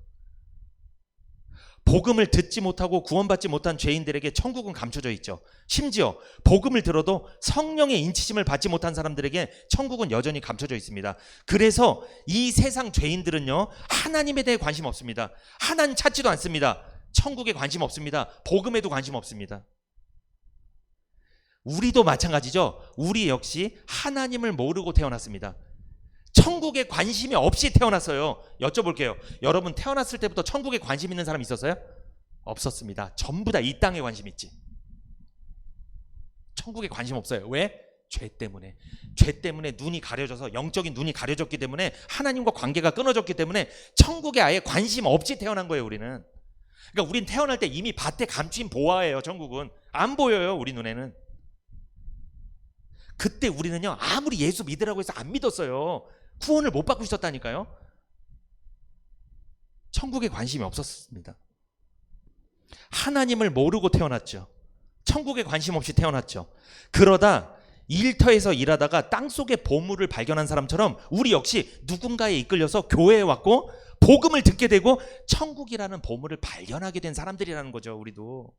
복음을 듣지 못하고 구원받지 못한 죄인들에게 천국은 감춰져 있죠. 심지어 복음을 들어도 성령의 인치심을 받지 못한 사람들에게 천국은 여전히 감춰져 있습니다. 그래서 이 세상 죄인들은요, 하나님에 대해 관심 없습니다. 하나님 찾지도 않습니다. 천국에 관심 없습니다. 복음에도 관심 없습니다. 우리도 마찬가지죠. 우리 역시 하나님을 모르고 태어났습니다. 천국에 관심이 없이 태어났어요. 여쭤볼게요. 여러분 태어났을 때부터 천국에 관심 있는 사람 있었어요? 없었습니다. 전부 다 이 땅에 관심 있지. 천국에 관심 없어요. 왜? 죄 때문에. 죄 때문에 눈이 가려져서, 영적인 눈이 가려졌기 때문에, 하나님과 관계가 끊어졌기 때문에 천국에 아예 관심 없이 태어난 거예요. 우리는. 그러니까 우린 태어날 때 이미 밭에 감춘 보화예요. 천국은 안 보여요. 우리 눈에는. 그때 우리는요, 아무리 예수 믿으라고 해서 안 믿었어요. 구원을 못 받고 있었다니까요. 천국에 관심이 없었습니다. 하나님을 모르고 태어났죠. 천국에 관심 없이 태어났죠. 그러다 일터에서 일하다가 땅속의 보물을 발견한 사람처럼 우리 역시 누군가에 이끌려서 교회에 왔고 복음을 듣게 되고 천국이라는 보물을 발견하게 된 사람들이라는 거죠. 우리도.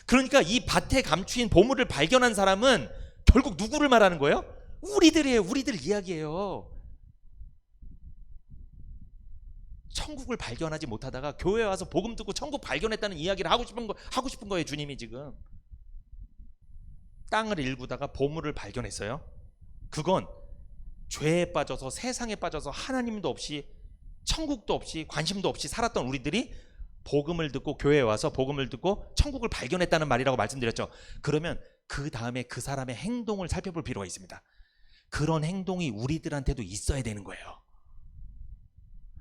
그러니까 이 밭에 감추인 보물을 발견한 사람은 결국 누구를 말하는 거예요? 우리들이에요. 우리들 이야기예요. 천국을 발견하지 못하다가 교회에 와서 복음 듣고 천국 발견했다는 이야기를 하고 싶은 거예요. 주님이 지금. 땅을 일구다가 보물을 발견했어요. 그건 죄에 빠져서, 세상에 빠져서 하나님도 없이, 천국도 없이, 관심도 없이 살았던 우리들이 복음을 듣고 교회에 와서 복음을 듣고 천국을 발견했다는 말이라고 말씀드렸죠. 그러면 그 다음에 그 사람의 행동을 살펴볼 필요가 있습니다. 그런 행동이 우리들한테도 있어야 되는 거예요.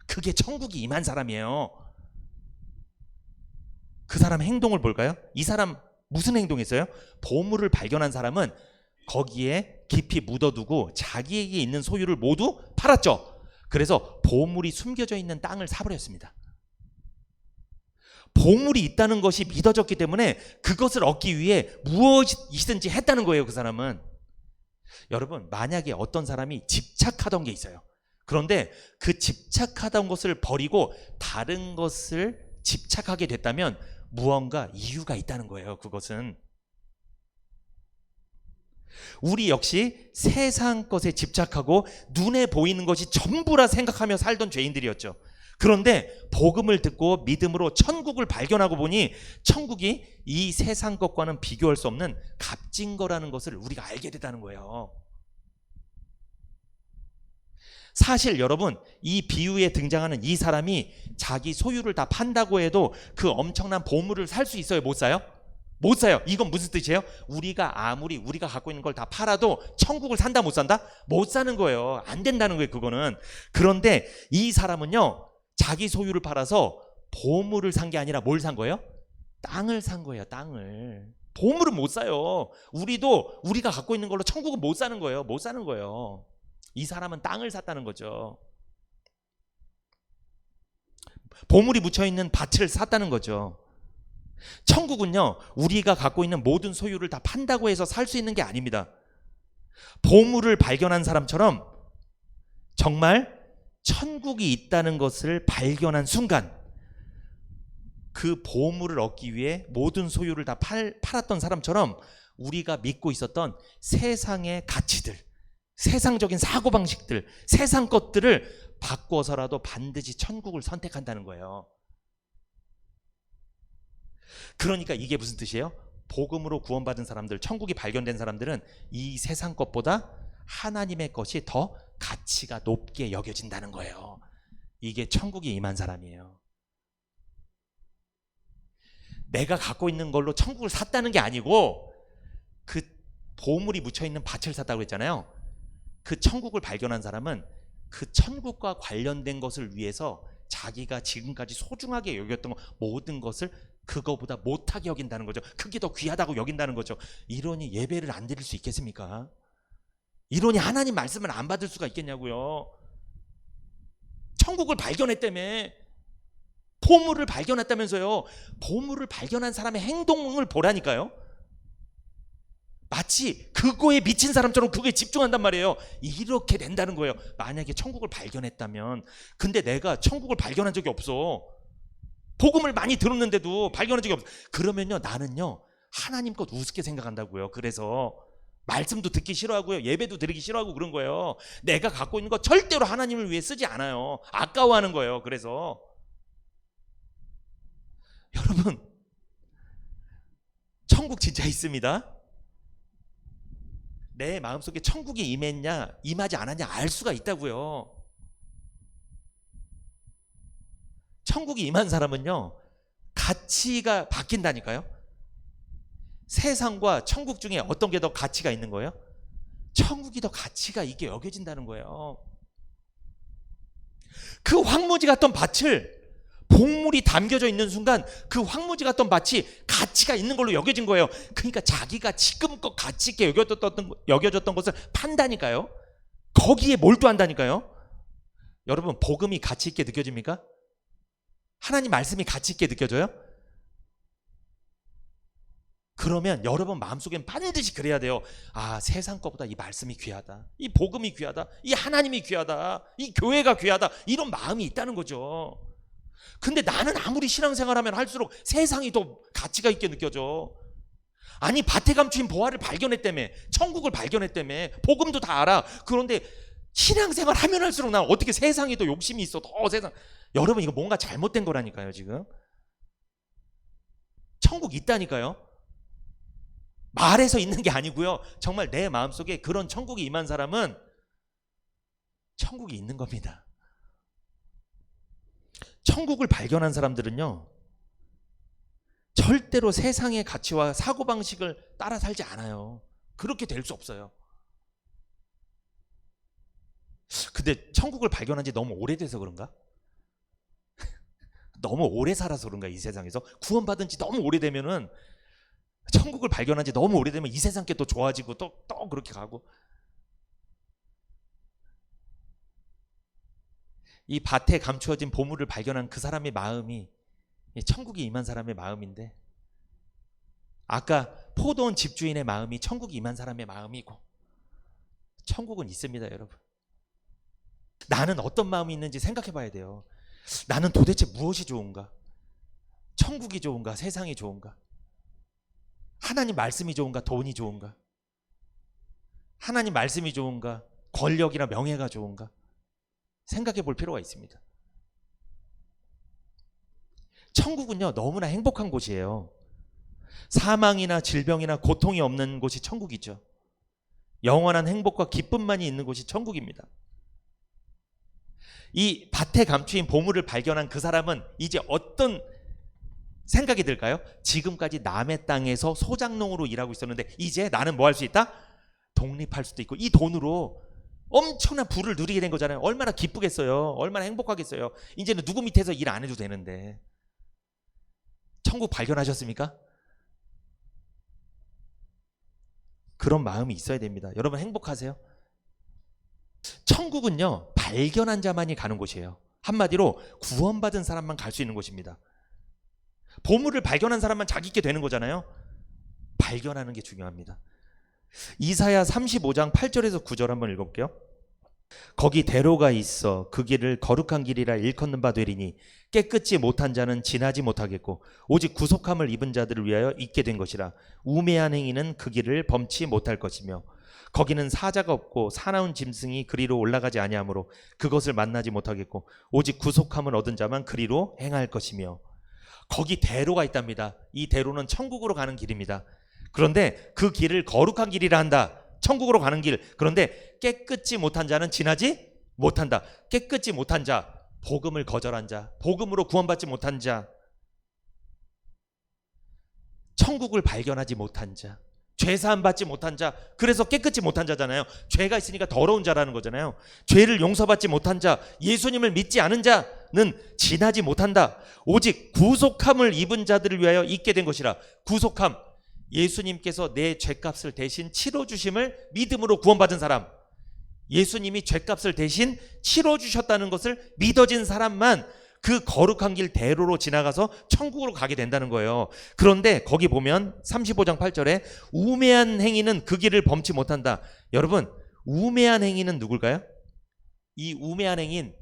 그게 천국이 임한 사람이에요. 그 사람의 행동을 볼까요? 이 사람 무슨 행동했어요? 보물을 발견한 사람은 거기에 깊이 묻어두고 자기에게 있는 소유를 모두 팔았죠. 그래서 보물이 숨겨져 있는 땅을 사버렸습니다. 보물이 있다는 것이 믿어졌기 때문에 그것을 얻기 위해 무엇이든지 했다는 거예요. 그 사람은. 여러분, 만약에 어떤 사람이 집착하던 게 있어요. 그런데 그 집착하던 것을 버리고 다른 것을 집착하게 됐다면 무언가 이유가 있다는 거예요. 그것은. 우리 역시 세상 것에 집착하고 눈에 보이는 것이 전부라 생각하며 살던 죄인들이었죠. 그런데 복음을 듣고 믿음으로 천국을 발견하고 보니 천국이 이 세상 것과는 비교할 수 없는 값진 거라는 것을 우리가 알게 됐다는 거예요. 사실 여러분, 이 비유에 등장하는 이 사람이 자기 소유를 다 판다고 해도 그 엄청난 보물을 살 수 있어요? 못 사요? 못 사요. 이건 무슨 뜻이에요? 우리가 아무리 우리가 갖고 있는 걸 다 팔아도 천국을 산다 못 산다? 못 사는 거예요. 안 된다는 거예요. 그거는. 그런데 이 사람은요, 자기 소유를 팔아서 보물을 산 게 아니라 뭘 산 거예요? 땅을 산 거예요. 땅을. 보물은 못 사요. 우리가 갖고 있는 걸로 천국은 못 사는 거예요. 못 사는 거예요. 이 사람은 땅을 샀다는 거죠. 보물이 묻혀 있는 밭을 샀다는 거죠. 천국은요, 우리가 갖고 있는 모든 소유를 다 판다고 해서 살 수 있는 게 아닙니다. 보물을 발견한 사람처럼 정말 천국이 있다는 것을 발견한 순간, 그 보물을 얻기 위해 모든 소유를 다 팔았던 사람처럼 우리가 믿고 있었던 세상의 가치들, 세상적인 사고방식들, 세상 것들을 바꿔서라도 반드시 천국을 선택한다는 거예요. 그러니까 이게 무슨 뜻이에요? 복음으로 구원받은 사람들, 천국이 발견된 사람들은 이 세상 것보다 하나님의 것이 더 가치가 높게 여겨진다는 거예요. 이게 천국에 임한 사람이에요. 내가 갖고 있는 걸로 천국을 샀다는 게 아니고 그 보물이 묻혀있는 밭을 샀다고 했잖아요. 그 천국을 발견한 사람은 그 천국과 관련된 것을 위해서 자기가 지금까지 소중하게 여겼던 모든 것을 그거보다 못하게 여긴다는 거죠. 그게 더 귀하다고 여긴다는 거죠. 이러니 예배를 안 드릴 수 있겠습니까? 이러니 하나님 말씀을 안 받을 수가 있겠냐고요. 천국을 발견했다며. 보물을 발견했다면서요. 보물을 발견한 사람의 행동을 보라니까요. 마치 그거에 미친 사람처럼 그거에 집중한단 말이에요. 이렇게 된다는 거예요. 만약에 천국을 발견했다면, 근데 내가 천국을 발견한 적이 없어. 복음을 많이 들었는데도 발견한 적이 없어. 그러면요, 나는요 하나님 것 우습게 생각한다고요. 그래서 말씀도 듣기 싫어하고요, 예배도 드리기 싫어하고 그런 거예요. 내가 갖고 있는 거 절대로 하나님을 위해 쓰지 않아요. 아까워하는 거예요. 그래서 여러분, 천국 진짜 있습니다. 내 마음속에 천국이 임했냐 임하지 않았냐 알 수가 있다고요. 천국이 임한 사람은요 가치가 바뀐다니까요. 세상과 천국 중에 어떤 게 더 가치가 있는 거예요? 천국이 더 가치가 있게 여겨진다는 거예요. 그 황무지 같던 밭을 보물이 담겨져 있는 순간 그 황무지 같던 밭이 가치가 있는 걸로 여겨진 거예요. 그러니까 자기가 지금껏 가치 있게 여겨졌던 것을 판다니까요. 거기에 몰두한다니까요. 여러분, 복음이 가치 있게 느껴집니까? 하나님 말씀이 가치 있게 느껴져요? 그러면 여러분 마음속엔 반드시 그래야 돼요. 아, 세상 것보다 이 말씀이 귀하다, 이 복음이 귀하다, 이 하나님이 귀하다, 이 교회가 귀하다, 이런 마음이 있다는 거죠. 근데 나는 아무리 신앙생활하면 할수록 세상이 더 가치가 있게 느껴져. 아니, 밭에 감추인 보화를 발견했다며, 천국을 발견했다며, 복음도 다 알아. 그런데 신앙생활 하면 할수록 난 어떻게 세상이 더 욕심이 있어. 더 세상. 여러분, 이거 뭔가 잘못된 거라니까요. 지금 천국 있다니까요. 말해서 있는 게 아니고요, 정말 내 마음속에 그런 천국이 임한 사람은 천국이 있는 겁니다. 천국을 발견한 사람들은요 절대로 세상의 가치와 사고방식을 따라 살지 않아요. 그렇게 될 수 없어요. 근데 천국을 발견한 지 너무 오래돼서 그런가? 너무 오래 살아서 그런가? 이 세상에서 구원받은 지 너무 오래되면은, 천국을 발견한 지 너무 오래되면 이 세상 게 또 좋아지고 또 그렇게 가고. 이 밭에 감추어진 보물을 발견한 그 사람의 마음이 천국이 임한 사람의 마음인데, 아까 포도원 집주인의 마음이 천국이 임한 사람의 마음이고, 천국은 있습니다. 여러분, 나는 어떤 마음이 있는지 생각해 봐야 돼요. 나는 도대체 무엇이 좋은가? 천국이 좋은가? 세상이 좋은가? 하나님 말씀이 좋은가? 돈이 좋은가? 하나님 말씀이 좋은가? 권력이나 명예가 좋은가? 생각해 볼 필요가 있습니다. 천국은요 너무나 행복한 곳이에요. 사망이나 질병이나 고통이 없는 곳이 천국이죠. 영원한 행복과 기쁨만이 있는 곳이 천국입니다. 이 밭에 감추인 보물을 발견한 그 사람은 이제 어떤 생각이 들까요? 지금까지 남의 땅에서 소장농으로 일하고 있었는데 이제 나는 뭐 할 수 있다? 독립할 수도 있고, 이 돈으로 엄청난 부를 누리게 된 거잖아요. 얼마나 기쁘겠어요. 얼마나 행복하겠어요. 이제는 누구 밑에서 일 안 해도 되는데. 천국 발견하셨습니까? 그런 마음이 있어야 됩니다. 여러분, 행복하세요? 천국은요 발견한 자만이 가는 곳이에요. 한마디로 구원받은 사람만 갈 수 있는 곳입니다. 보물을 발견한 사람만 자기 있게 되는 거잖아요. 발견하는 게 중요합니다. 이사야 35장 8절에서 9절 한번 읽어볼게요. 거기 대로가 있어 그 길을 거룩한 길이라 일컫는 바 되리니 깨끗이 못한 자는 지나지 못하겠고 오직 구속함을 입은 자들을 위하여 있게 된 것이라. 우매한 행위는 그 길을 범치 못할 것이며 거기는 사자가 없고 사나운 짐승이 그리로 올라가지 아니하므로 그것을 만나지 못하겠고 오직 구속함을 얻은 자만 그리로 행할 것이며. 거기 대로가 있답니다. 이 대로는 천국으로 가는 길입니다. 그런데 그 길을 거룩한 길이라 한다. 천국으로 가는 길. 그런데 깨끗이 못한 자는 지나지 못한다. 깨끗이 못한 자, 복음을 거절한 자, 복음으로 구원받지 못한 자, 천국을 발견하지 못한 자, 죄사함 받지 못한 자. 그래서 깨끗이 못한 자잖아요. 죄가 있으니까 더러운 자라는 거잖아요. 죄를 용서받지 못한 자, 예수님을 믿지 않은 자는 지나지 못한다. 오직 구속함을 입은 자들을 위하여 있게 된 것이라. 구속함, 예수님께서 내 죄값을 대신 치러주심을 믿음으로 구원받은 사람, 예수님이 죄값을 대신 치러주셨다는 것을 믿어진 사람만 그 거룩한 길 대로로 지나가서 천국으로 가게 된다는 거예요. 그런데 거기 보면 35장 8절에 우매한 행위는 그 길을 범치 못한다. 여러분, 우매한 행위는 누굴까요? 이 우매한 행위는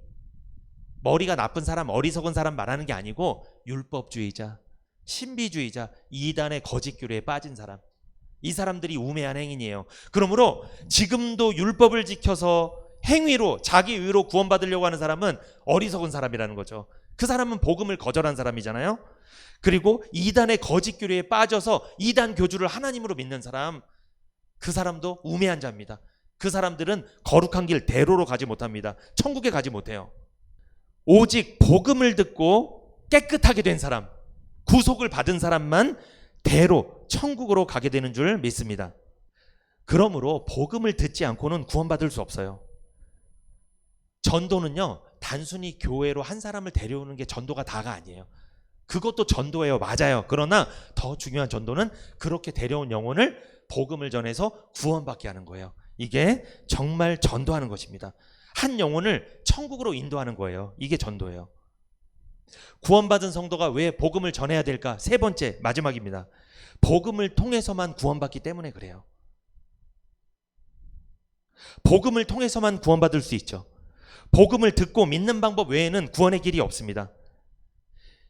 머리가 나쁜 사람, 어리석은 사람 말하는 게 아니고 율법주의자, 신비주의자, 이단의 거짓교리에 빠진 사람, 이 사람들이 우매한 행인이에요. 그러므로 지금도 율법을 지켜서 행위로, 자기 의로 구원받으려고 하는 사람은 어리석은 사람이라는 거죠. 그 사람은 복음을 거절한 사람이잖아요. 그리고 이단의 거짓교리에 빠져서 이단 교주를 하나님으로 믿는 사람, 그 사람도 우매한 자입니다. 그 사람들은 거룩한 길 대로로 가지 못합니다. 천국에 가지 못해요. 오직 복음을 듣고 깨끗하게 된 사람, 구속을 받은 사람만 대로 천국으로 가게 되는 줄 믿습니다. 그러므로 복음을 듣지 않고는 구원받을 수 없어요. 전도는요, 단순히 교회로 한 사람을 데려오는 게 전도가 다가 아니에요. 그것도 전도예요. 맞아요. 그러나 더 중요한 전도는 그렇게 데려온 영혼을 복음을 전해서 구원받게 하는 거예요. 이게 정말 전도하는 것입니다. 한 영혼을 천국으로 인도하는 거예요. 이게 전도예요. 구원받은 성도가 왜 복음을 전해야 될까? 세 번째, 마지막입니다. 복음을 통해서만 구원받기 때문에 그래요. 복음을 통해서만 구원받을 수 있죠. 복음을 듣고 믿는 방법 외에는 구원의 길이 없습니다.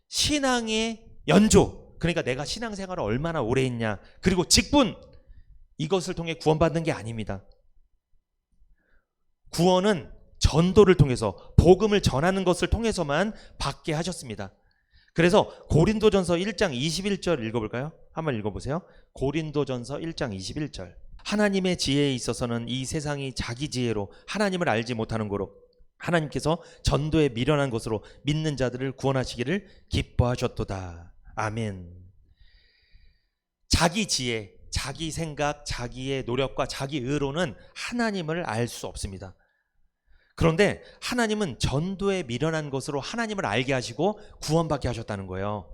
신앙의 연조, 그러니까 내가 신앙생활을 얼마나 오래 했냐, 그리고 직분, 이것을 통해 구원받는 게 아닙니다. 구원은 전도를 통해서, 복음을 전하는 것을 통해서만 받게 하셨습니다. 그래서 고린도전서 1장 21절 읽어볼까요? 한번 읽어보세요. 고린도전서 1장 21절. 하나님의 지혜에 있어서는 이 세상이 자기 지혜로 하나님을 알지 못하는 거로 하나님께서 전도에 미련한 것으로 믿는 자들을 구원하시기를 기뻐하셨도다. 아멘. 자기 지혜, 자기 생각, 자기의 노력과 자기 의로는 하나님을 알 수 없습니다. 그런데 하나님은 전도에 미련한 것으로 하나님을 알게 하시고 구원받게 하셨다는 거예요.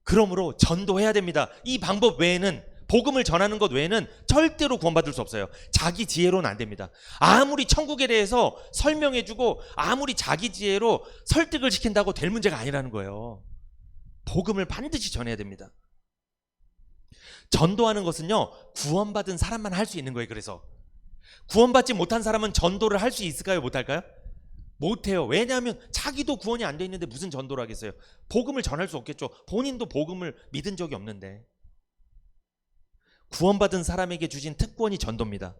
그러므로 전도해야 됩니다. 이 방법 외에는, 복음을 전하는 것 외에는 절대로 구원받을 수 없어요. 자기 지혜로는 안 됩니다. 아무리 천국에 대해서 설명해주고 아무리 자기 지혜로 설득을 시킨다고 될 문제가 아니라는 거예요. 복음을 반드시 전해야 됩니다. 전도하는 것은요, 구원받은 사람만 할 수 있는 거예요. 그래서 구원받지 못한 사람은 전도를 할 수 있을까요? 못할까요? 못해요. 왜냐하면 자기도 구원이 안 돼 있는데 무슨 전도를 하겠어요? 복음을 전할 수 없겠죠. 본인도 복음을 믿은 적이 없는데. 구원받은 사람에게 주신 특권이 전도입니다.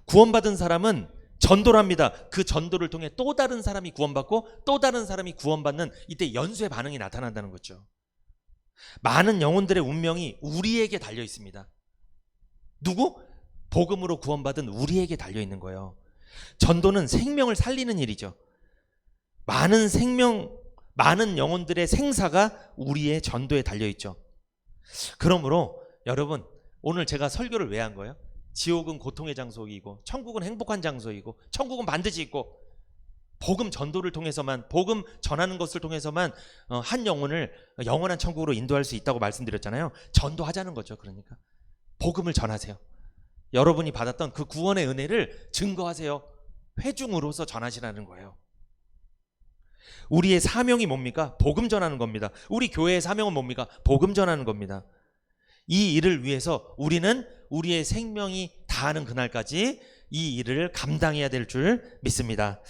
구원받은 사람은 전도를 합니다. 그 전도를 통해 또 다른 사람이 구원받고 또 다른 사람이 구원받는, 이때 연쇄 반응이 나타난다는 거죠. 많은 영혼들의 운명이 우리에게 달려 있습니다. 누구? 복음으로 구원받은 우리에게 달려 있는 거예요. 전도는 생명을 살리는 일이죠. 많은 영혼들의 생사가 우리의 전도에 달려 있죠. 그러므로 여러분, 오늘 제가 설교를 왜 한 거예요? 지옥은 고통의 장소이고 천국은 행복한 장소이고 천국은 반드시 있고, 복음 전도를 통해서만, 복음 전하는 것을 통해서만 한 영혼을 영원한 천국으로 인도할 수 있다고 말씀드렸잖아요. 전도하자는 거죠. 그러니까 복음을 전하세요. 여러분이 받았던 그 구원의 은혜를 증거하세요. 회중으로서 전하시라는 거예요. 우리의 사명이 뭡니까? 복음 전하는 겁니다. 우리 교회의 사명은 뭡니까? 복음 전하는 겁니다. 이 일을 위해서 우리는 우리의 생명이 다하는 그날까지 이 일을 감당해야 될 줄 믿습니다.